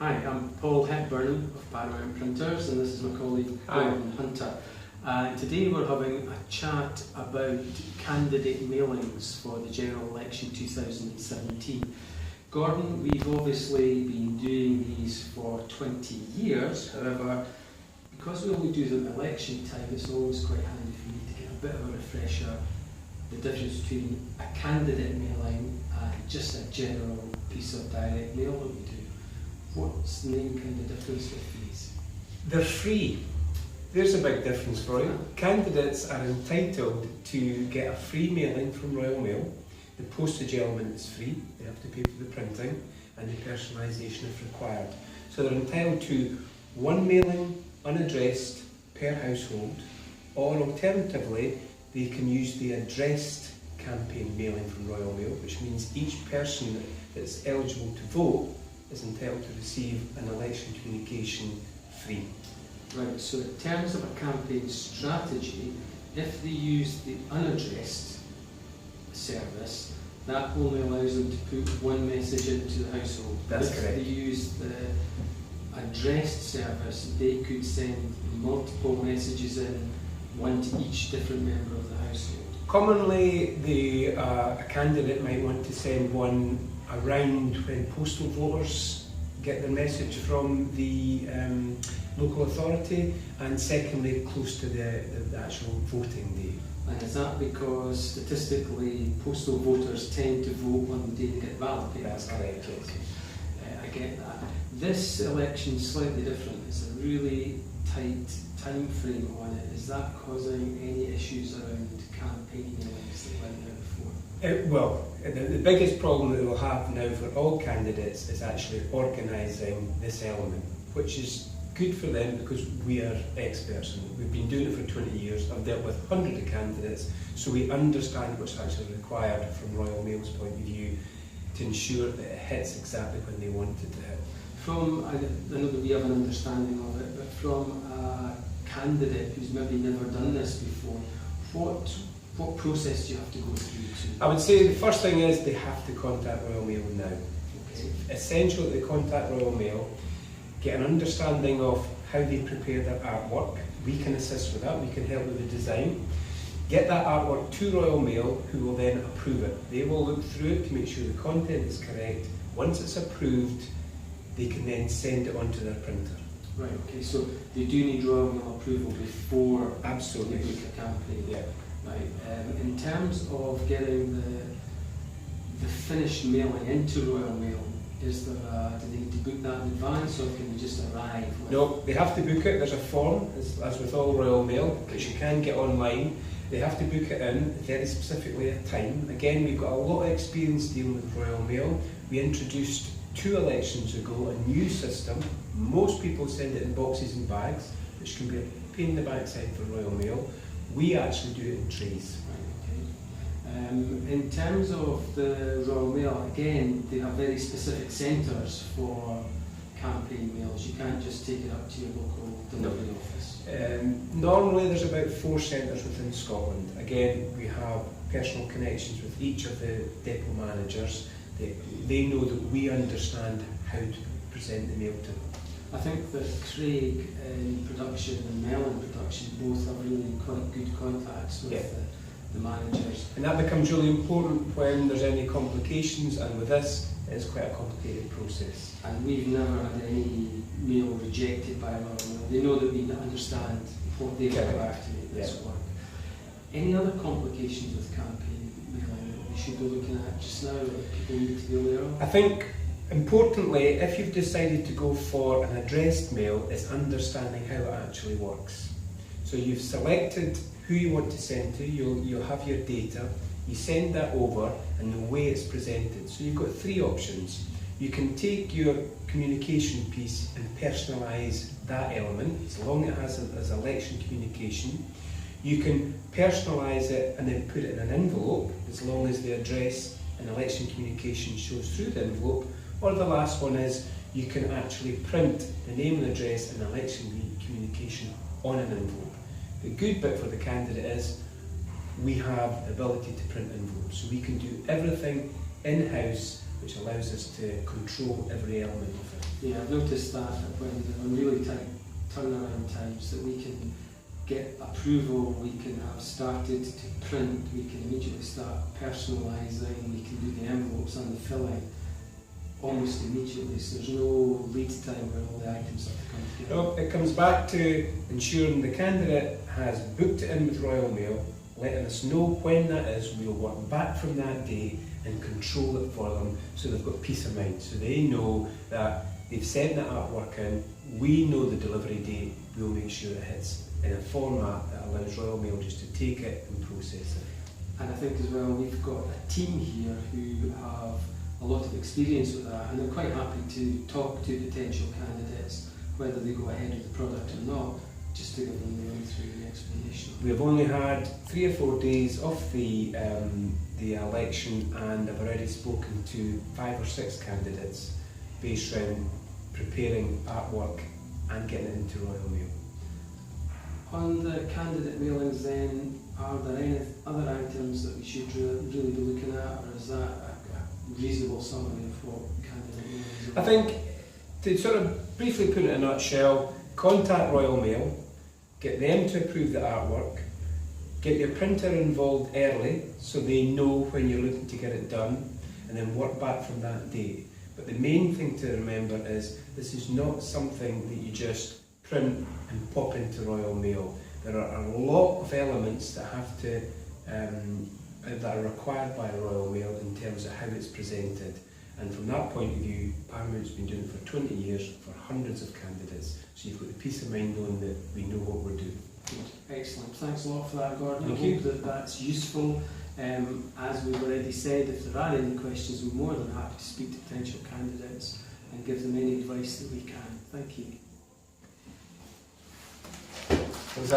Hi, I'm Paul Hepburn of Paramount Printers, and this is my colleague Gordon Hunter. Today we're having a chat about candidate mailings for the general election 2017. Gordon, we've obviously been doing these for 20 years, however, because we only do them at election time, it's always quite handy for me to get a bit of a refresher, the difference between a candidate mailing and just a general piece of direct mail that we do. What's the main kind of difference with these? They're free. There's a big difference for you. Candidates are entitled to get a free mailing from Royal Mail. The postage element is free, they have to pay for the printing and the personalisation if required. So they're entitled to one mailing, unaddressed, per household, or alternatively, they can use the addressed campaign mailing from Royal Mail, which means each person that's eligible to vote is entitled to receive an election communication free. Right, so in terms of a campaign strategy, if they use the unaddressed service, that only allows them to put one message into the household. That's if correct. If they use the addressed service, they could send multiple messages in, one to each different member of the household. Commonly, a candidate might want to send one around when postal voters get their message from the local authority, and secondly close to the actual voting day. And is that because statistically postal voters tend to vote on the day they get ballot paper? That's correct, yes. Okay. I get that. This election is slightly different. It's a really tight time frame on it. Is that causing any issues around campaign mailings that went there before? Well, the biggest problem that we'll have now for all candidates is actually organising this element, which is good for them because we are experts in it. We've been doing it for 20 years. I've dealt with hundreds of candidates, so we understand what's actually required from Royal Mail's point of view to ensure that it hits exactly when they want it to hit. From, I know that we have an understanding of it, but from a candidate who's maybe never done this before, what process do you have to go through to? I would say the first thing is they have to contact Royal Mail now. Okay. It's essential that they contact Royal Mail, get an understanding of how they prepare their artwork. We can assist with that, we can help with the design. Get that artwork to Royal Mail, who will then approve it. They will look through it to make sure the content is correct. Once it's approved, they can then send it on to their printer. Right, okay, so they do need Royal Mail approval before Absolutely. they book a campaign. Yeah. Right. In terms of getting the finished mailing into Royal Mail, is there do they need to book that in advance, or can they just arrive? No, they have to book it. There's a form, as with all Royal Mail, which you can get online. They have to book it in very specifically a time. Again, we've got a lot of experience dealing with Royal Mail. We introduced 2 elections ago a new system. Most people send it in boxes and bags, which can be a pain in the backside for Royal Mail. We actually do it in trays. Right, okay. In terms of the Royal Mail, again, they have very specific centres for campaign mails. You can't just take it up to your local delivery office. Normally there's about 4 centres within Scotland. Again, we have personal connections with each of the depot managers. They know that we understand how to present the mail to them. I think that Craig in production and Mel in production both have really quite good contacts with the managers. And that becomes really important when there's any complications, and with this, it's quite a complicated process. And we've never had any mail rejected by Royal Mail. They know that we understand what they require to make this work. Any other complications with campaign mailing that we should be looking at just now that people need to be aware of? I think, importantly, if you've decided to go for an addressed mail, it's understanding how it actually works. So you've selected who you want to send to, you'll have your data, you send that over, and the way it's presented. So you've got 3 options. You can take your communication piece and personalise that element, as long as it has as election communication. You can personalise it and then put it in an envelope, as long as the address and election communication shows through the envelope. Or the last one is, you can actually print the name and address and election communication on an envelope. The good bit for the candidate is, we have the ability to print envelopes, so we can do everything in-house which allows us to control every element of it. Yeah, I've noticed that when there are really tight turnaround times that we can get approval, we can have started to print, we can immediately start personalising, we can do the envelopes and the filling almost immediately, so there's no lead time where all the items have to come together. No, it comes back to ensuring the candidate has booked it in with Royal Mail, letting us know when that is. We'll work back from that day and control it for them so they've got peace of mind, so they know that they've sent the artwork in, we know the delivery date, we'll make sure it hits in a format that allows Royal Mail just to take it and process it. And I think as well we've got a team here who have a lot of experience with that, and they're quite happy to talk to potential candidates whether they go ahead with the product or not, just to give them the run through the explanation. We've only had 3 or 4 days of the election, and I've already spoken to 5 or 6 candidates based around preparing artwork and getting it into Royal Mail. On the candidate mailings then, are there any other items that we should really be looking at, or is that a reasonable summary of what candidate mailings are? I think, to sort of briefly put it in a nutshell, contact Royal Mail, get them to approve the artwork, get your printer involved early so they know when you're looking to get it done, and then work back from that date. But the main thing to remember is this is not something that you just print and pop into Royal Mail. There are a lot of elements that have to that are required by Royal Mail in terms of how it's presented. And from that point of view, Paramount's been doing it for 20 years for hundreds of candidates. So you've got the peace of mind knowing that we know what we're doing. Good. Excellent. Thanks a lot for that, Gordon. Thank I you. hope that that's useful. As we've already said, if there are any questions, we're more than happy to speak to potential candidates and give them any advice that we can. Thank you.